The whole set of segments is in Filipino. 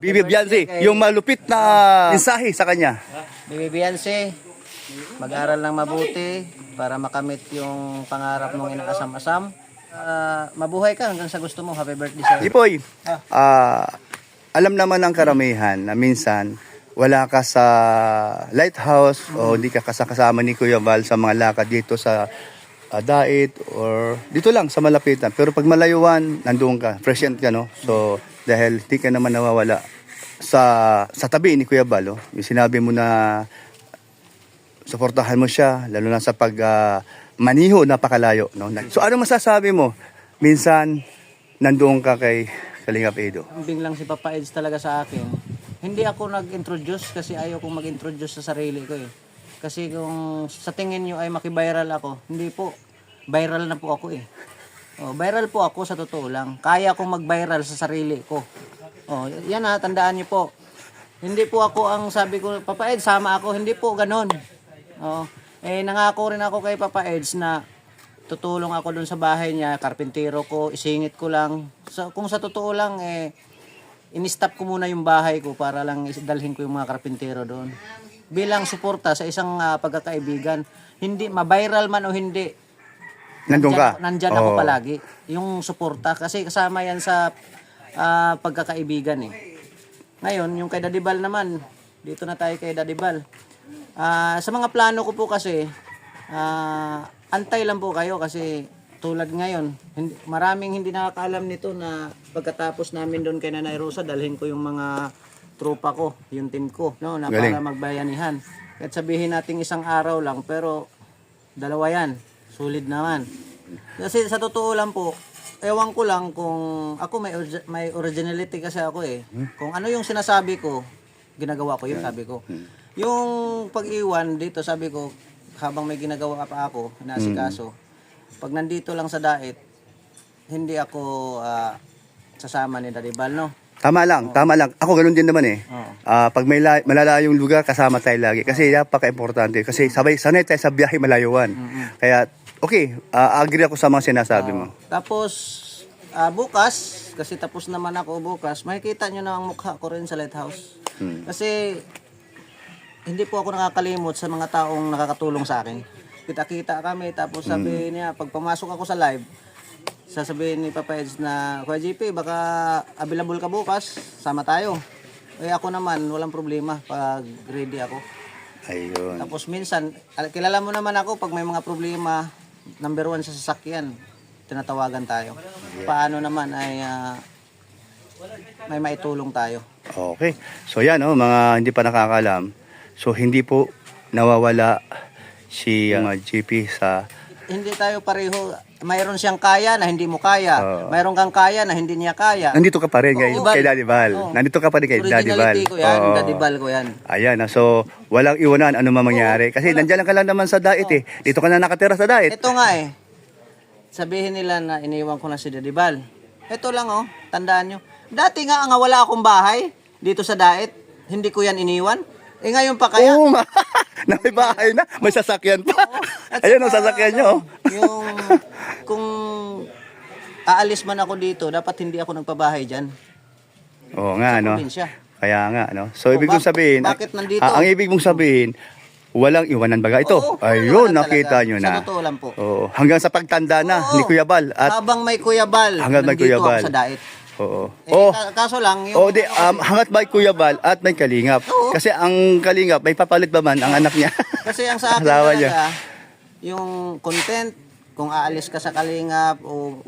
Bibi Beyonce, yung malupit na mensahe sa kanya. Bibi Beyonce, mag-aral ng mabuti para makamit yung pangarap mong inaasam-asam. Mabuhay ka hanggang sa gusto mo. Happy birthday sa'yo. Ipoy, alam naman ng karamihan na minsan wala ka sa lighthouse o hindi ka kasama ni Kuya Val sa mga lakad dito sa Dait or dito lang sa malapitan. Pero pag malayuan, nandoon ka, present ka, no? So, dahil hindi ka naman nawawala sa tabi ni Kuya Val, yung sinabi mo na suportahan mo siya, lalo na sa pag maniho, napakalayo, no? So, ano masasabi mo? Minsan, nandoon ka kay Kalingap Edo. Ambing lang si Papa Eds talaga sa akin. Hindi ako nag-introduce kasi ayaw kong mag-introduce sa sarili ko eh. Kasi kung sa tingin nyo ay makiviral ako, hindi po. Viral na po ako eh. Viral po ako sa totoo lang. Kaya kong mag-viral sa sarili ko. Yan ha, tandaan nyo po. Hindi po ako ang sabi ko, Papa Eds, sama ako. Hindi po ganon. Nangako rin ako kay Papa Eds na tutulong ako dun sa bahay niya, karpintero ko, isingit ko lang. Kung sa totoo lang, in-stop ko muna yung bahay ko para lang dalhin ko yung mga karpintero doon. Bilang suporta sa isang pagkakaibigan, hindi, ma-viral man o hindi, Nandun ka? Nandyan ako palagi. Yung suporta, kasi kasama yan sa pagkakaibigan eh. Ngayon, yung kay Dadibal naman, dito na tayo kay Dadibal. Sa mga plano ko po kasi, antay lang po kayo kasi tulad ngayon, maraming hindi nakakaalam nito na pagkatapos namin doon kay Nanay Rosa, dalhin ko yung mga tropa ko, yung team ko, no, na para magbayanihan. At sabihin natin isang araw lang, pero dalawa yan, sulit naman. Kasi sa totoo lang po, ewan ko lang kung ako may originality kasi ako eh. Kung ano yung sinasabi ko, ginagawa ko yun, sabi ko. Yung pag-iwan dito, sabi ko, habang may ginagawa pa ako, inaasikaso, pag nandito lang sa Dait, hindi ako sasama ni Dadibal, no? Tama lang, tama lang. Ako ganun din naman eh. Pag may malalayong lugar, kasama tayo lagi. Kasi napaka-importante. Kasi sanay tayo sa biyahe malayuan. Kaya, okay, agree ako sa mga sinasabi mo. Tapos, bukas, kasi tapos naman ako bukas, makikita nyo na ang mukha ko rin sa lighthouse. Kasi, hindi po ako nakakalimot sa mga taong nakakatulong sa akin. Kita-kita kami, tapos sabi niya, pag pumasok ako sa live, sasabihin ni Papa Eds na, Kuya JP, baka available ka bukas, sama tayo. Ako naman, walang problema pag ready ako. Ayun. Tapos minsan, kilala mo naman ako, pag may mga problema, number 1 sa sasakyan, tinatawagan tayo. Paano naman ay may maitulong tayo. Okay. So yan, mga hindi pa nakakalam. So hindi po nawawala si GP sa... Hindi tayo pareho. Mayroon siyang kaya na hindi mo kaya. Mayroon kang kaya na hindi niya kaya. Nandito ka pa rin kay Dadibal. Nandito ka pa rin kay Dadibal. Originality ko yan, Dadibal ko yan. Ayan, so walang iwanan ano man mangyari. Kasi nandiyan ka lang naman sa Dait eh. Dito ka na nakatira sa Dait. Ito nga eh. Sabihin nila na iniwan ko na si Dadibal. Ito lang tandaan nyo. Dati nga wala akong bahay dito sa Dait. Hindi ko yan iniwan. Ngayon pa kaya? Oo, na may bahay na, may sasakyan pa. Ayun ang sasakyan nyo. Yung, kung aalis man ako dito, dapat hindi ako nagpabahay dyan. Oo nga, no? Probinsya. Kaya nga, no? So, ibig kong sabihin, bakit nandito? ang ibig mong sabihin, walang iwanan baga ito. Oo, Ayun, iwanan nakita talaga. nyo na. Sa totoo lang po. Oo, hanggang sa pagtanda na ni Kuya Bal. At habang may Kuya Bal, hanggang may nandito Kuya Bal. ako sa Dait. Oo. Kaso lang, yung... Hangat may Kuya Bal at may Kalingap. Oo. Kasi ang Kalingap, may papalit ba man ang anak niya? Kasi ang sa akin Asawa talaga, niya. yung content, kung aalis ka sa Kalingap o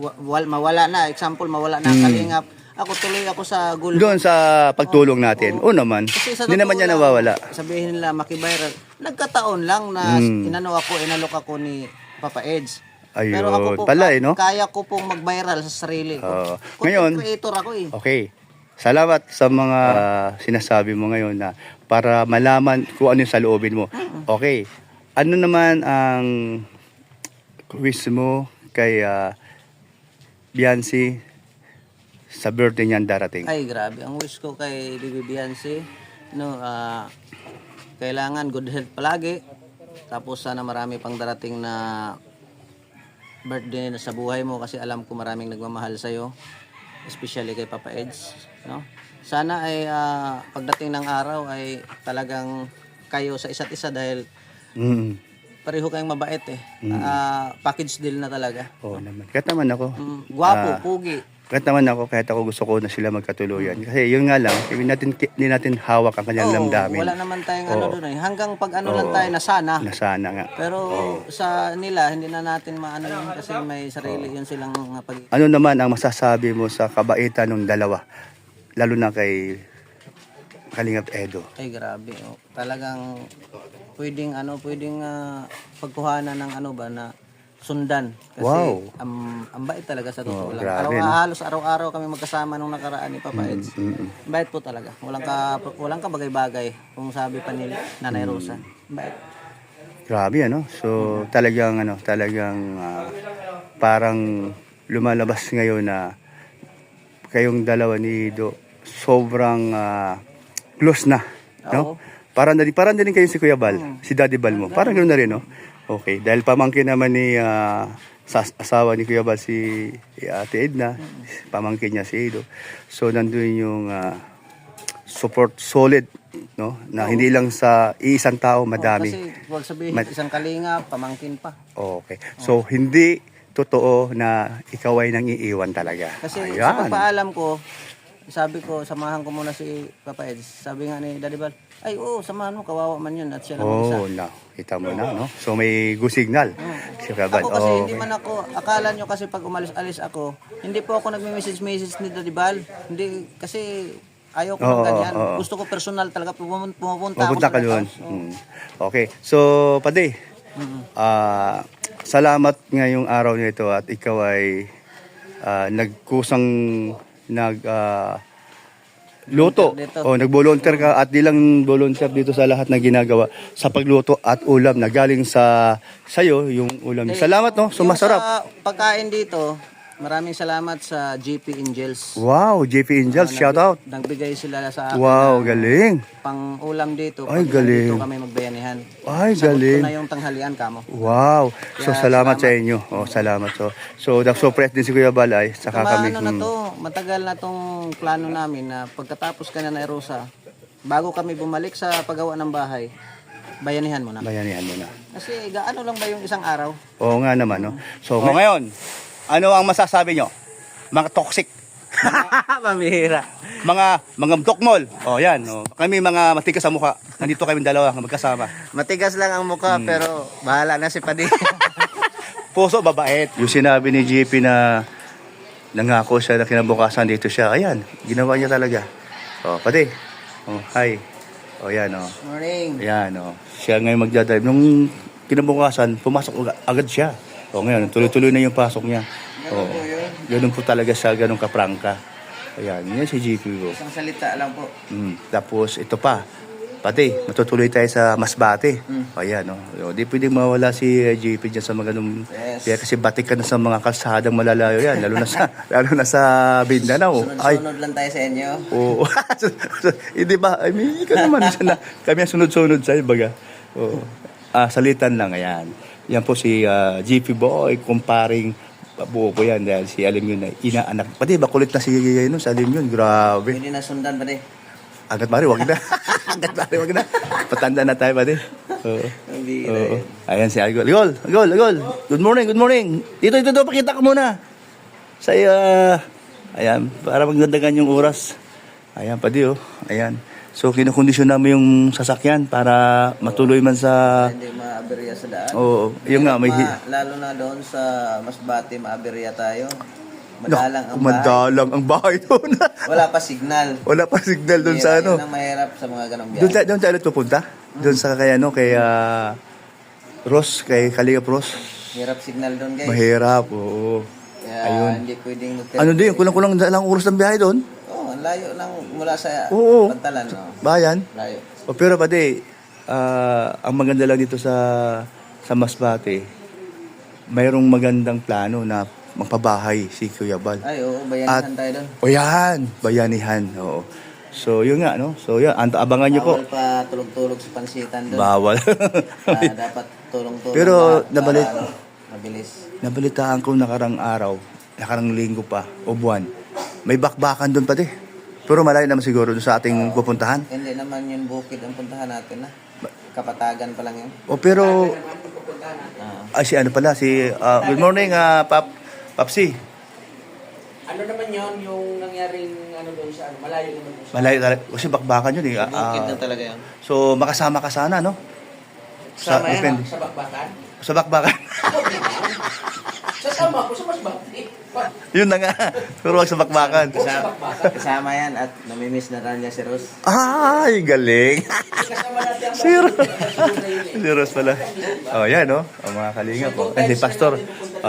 mawala na, example, mawala na ang Kalingap, ako tuloy ako sa gulong. Doon sa pagtulong natin. Oo naman. Hindi naman niya nawawala. Sabihin nila makiviral. Nagkataon lang na inalok ako ni Papa Eds. Ayun, Pero ako po, pala no? kaya ko pong mag-viral sa sarili ko. Ngayon, creator ako eh. Okay. Salamat sa mga sinasabi mo ngayon na para malaman kung ano yung sa loobin mo. Okay. Ano naman ang wish mo kay Beyonce sa birthday niyan darating? Ay, grabe. Ang wish ko kay Bibi Beyonce, kailangan good health palagi. Tapos sana marami pang darating na birthday na sa buhay mo kasi alam ko maraming nagmamahal sa'yo. especially kay Papa Eds, no? Sana ay pagdating ng araw ay talagang kayo sa isa't isa dahil Mm. pareho kayong mabait eh. Package deal na talaga. Oo naman. Kahit naman ako. Gwapo, pugi. Kahit ako gusto ko na sila magkatuluyan. Kasi yun nga lang, hindi natin hawak ang kanyang lamdamin. Wala naman tayong ano doon eh. Hanggang pag ano lang tayo na sana. Na sana nga. Pero sa nila, hindi na natin maano yun kasi may sarili yun silang pag... Ano naman ang masasabi mo sa kabaitan ng dalawa? Lalo na kay Kalingap Edo. Ay grabe. Oh. Talagang pwedeng pagkuhanan ng ano ba na sundan. Kasi Wow. ang bait talaga sa totoo lang. grabe, Halos araw-araw kami magkasama nung nakaraan ni Papa Eds. Bait po talaga. Walang ka bagay-bagay kung sabi pa ni Nanay Rosa. Bait. Grabe ano. So talagang parang lumalabas ngayon na kayong dalawa ni Do sobrang close na, no? Oo. Parang din kayo si Kuya Bal, si Daddy Bal mo. Parang ganoon na rin, no? Okay, dahil pamangkin naman ni sa asawa ni Kuya Bal si Ate Edna, pamangkin niya si Edo. So nandun yung support solid, no? Na hindi lang sa iisang tao, madami. Kasi huwag sabihin isang kalinga, pamangkin pa. Okay. So hindi totoo na ikaw ay nang iiwan talaga. Kasi sa pagpaalam ko, sabi ko, samahan ko muna si Papa Eds. Sabi nga ni Daddy Bal, ay oo, samahan mo, kawawa man yun. At siya lang isa. Oh, no. Kita mo na, no? So may good signal. Si Kuya Bal. Ako kasi hindi man ako, akala nyo kasi pag umalis-alis ako, hindi po ako nagme-message ni Daddy Bal. Hindi, kasi ayaw ko ng ganyan. Gusto ko personal talaga, pumupunta ako Mapunta ka sa doon. house. Okay. So, Pade, salamat ngayong araw nito at ikaw ay nagkusang luto. Nag-volunteer ka at di lang volunteer dito sa lahat na ginagawa sa pagluto at ulam na galing sa sayo yung ulam. Salamat, no? So Yung masarap. sa pagkain dito, maraming salamat sa GP Angels. Wow, JP Angels, shout out. Nagbigay sila sa akin Wow, ng galing. pang ulam dito. Ay, Pag galing. Dito kami magbayanihan. Ay, Sagot ko galing. na yung tanghalian kamo. Wow. So Kaya salamat sa inyo. Oh, salamat. So nag-surprise din si Kuya Balay saka kami. Ano na to, matagal na tong plano namin na pagkatapos ka na Rosa, bago kami bumalik sa paggawa ng bahay, bayanihan mo na. Bayanihan mo na. Kasi gaano lang ba yung isang araw? Oo nga naman, no? So ngayon, ano ang masasabi nyo? Mga toxic, Pamihira. mga dokmol. Oh, yan. Oh. Kami mga matigas sa mukha. Nandito kami dalawa magkasama. Matigas lang ang mukha pero bahala na si Padi. Puso babait. Yung sinabi ni JP na nangako siya na kinabukasan dito siya. Ayan, ginawa niya talaga. Oh, pati. Oh, hi. Oh, yan, oh. Morning. Ayan, oh. Siya ngayon magdadrive. Nung kinabukasan, pumasok agad siya. Oh, ngayon, tuloy-tuloy na yung pasok niya. Oh, ganun po talaga siya, ganun kaprangka. Ayan, yan si JP po. Isang salita lang po. Tapos, ito pa. Pati, matutuloy tayo sa Masbate. Ayan, oh. Di pwedeng mawala si JP dyan sa mga ganun. Yes. Kaya kasi batik ka na sa mga kalsadang malalayo yan. Lalo na sa Mindanao. Sunod-sunod lang tayo sa inyo. Oo. Hindi ba? I mean, ikaw naman. Kami ang sunod-sunod sa baga. Oo. Salitan lang, ayan. Yan po si GP Boy, comparing buo po yan dahil si Alim yun na inaanak. Pati bakulit na si Alim yun. Grabe. Pwede na sundan Padi. Agad bari, wag na. Agad bari, wag na. Patanda na tayo pati. Oo. Oo. Ayan si Agol. Agol. Good morning. Dito, pakita ka muna. Sa ayan, para magdandagan yung oras. Ayan, pati oh. Ayan. So, kinukondisyon namin yung sasakyan para matuloy man sa... Hindi maaberya sa daan. Oo. Yung nga, may... Lalo na doon sa Masbate, maaberya tayo. Madalang ang bahay. Madalang ang bahay doon. Wala pa signal. Wala pa signal doon sa ano. Yun ang mahirap sa mga ganong biyahe. Doon tayo ulit pupunta? Doon sa kay Ross, kay Kalingap Ross. Hirap signal doon guys. Mahirap, oo. Kaya Ayun. hindi pwedeng... Ano din, kulang-kulang lang oras ng biyahe doon? Oo, ang layo lang mula sa Oo. Pantalan. No? Bayan. Layo. Pero pati, ang maganda lang dito sa Masbate, mayroong magandang plano na magpabahay si Kuya Bal. Ay, oo, bayanihan tayo doon. O yan, bayanihan. Oo. So, yun nga, no? So, yan, abangan nyo po. Bawal pa tulog-tulog sa pansitan doon. Bawal. Dapat tulong-tulong. Pero, para, mabilis. nabalitaan ko nakarang araw, nakarang linggo pa, o buwan, may bakbakan doon pati. Pero malayo naman siguro doon sa ating pupuntahan. Hindi naman yung bukid ang puntahan natin na. Kapatagan pa lang yun. O pero, Ah. ay si ano pala, good morning, Papsi. Ano naman yon yung nangyaring ano doon sa ano, malayo naman doon sa Malayo talaga. Kasi bakbakan yun eh. Bukid na talaga yun. So, makasama ka sana, no? Kasama yan, depende. sa bakbakan. Sa bakbakan. Sasama ko sa mas bakit. Yun na nga. Pero wag sa bakbakan. Kasama yan at namimiss na rin niya si Rose. Ay, galing. Kasama natin ang Si Ros. bakit. Si Ros pala. Oh, yan, no? Ang mga kalinga po. Eh, si Pastor.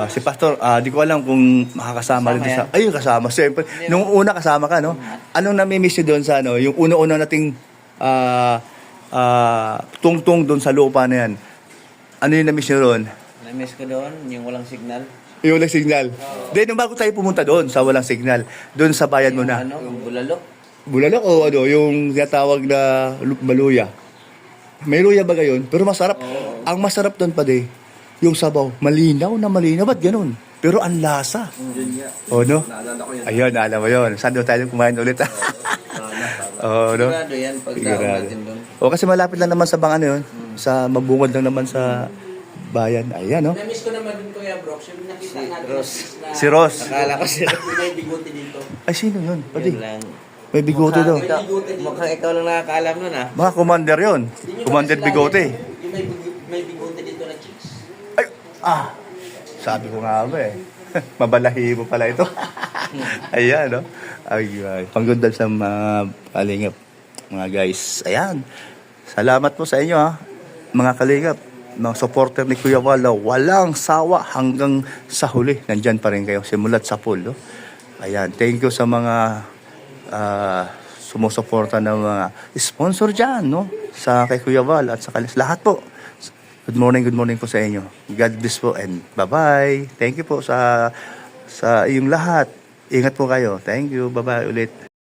Si Pastor, di ko alam kung makakasama rin Kasama sa... Ayun, kasama. Siyempre, nung una kasama ka, no? Anong namimiss nyo doon sa, ano, yung una-una nating tungtong doon sa lupa na yan? Ano yung namiss nyo doon? Namimiss ko doon, yung walang signal. Yung walang signal. Then, nung bago tayo pumunta doon sa walang signal, doon sa bayan mo na. Ano, yung bulalok. Bulalok o ano, yung tinatawag na maluya. May luya ba gayon? Pero masarap. Ang masarap doon pa yung sabaw. Malinaw na malinaw. Ba't ganun? Pero ang lasa. O, no? Ayun, alam mo yun. Saan doon tayo kumain ulit? Oo, no? Sigurado yan pag Sigurado. daon natin doon. O, kasi malapit lang naman sa bang ano yun. Sa mabungod lang naman sa bayan. Ayan, no? Na-miss ko naman din Kuya Brox, yung nakita Si natin Ross. na Si Ross. Akala ko si Rose. yung may bigote dito. Ay, sino yun? Pati. Yun lang. May bigote daw. Mukhang ikaw lang nakakaalam nun ah. Mga commander yun. Yun yung Commander kasi bigote. Yung may bigote dito na chicks. Ay, sabi ko nga ba eh. Mabalahibo pala ito. Ayan, no? Ay, panggundal sa mga kalingap. Mga guys, ayan. Salamat po sa inyo, ha. Mga kalingap, mga supporter ni Kuya Val, na walang sawa hanggang sa huli. Nandyan pa rin kayo, simulat sa pool, no? Ayan, thank you sa mga sumusuporta ng mga sponsor dyan, no? Sa kay Kuya Val at sa lahat po. Good morning po sa inyo. God bless po and bye-bye. Thank you po sa iyong lahat. Ingat po kayo. Thank you. Bye-bye ulit.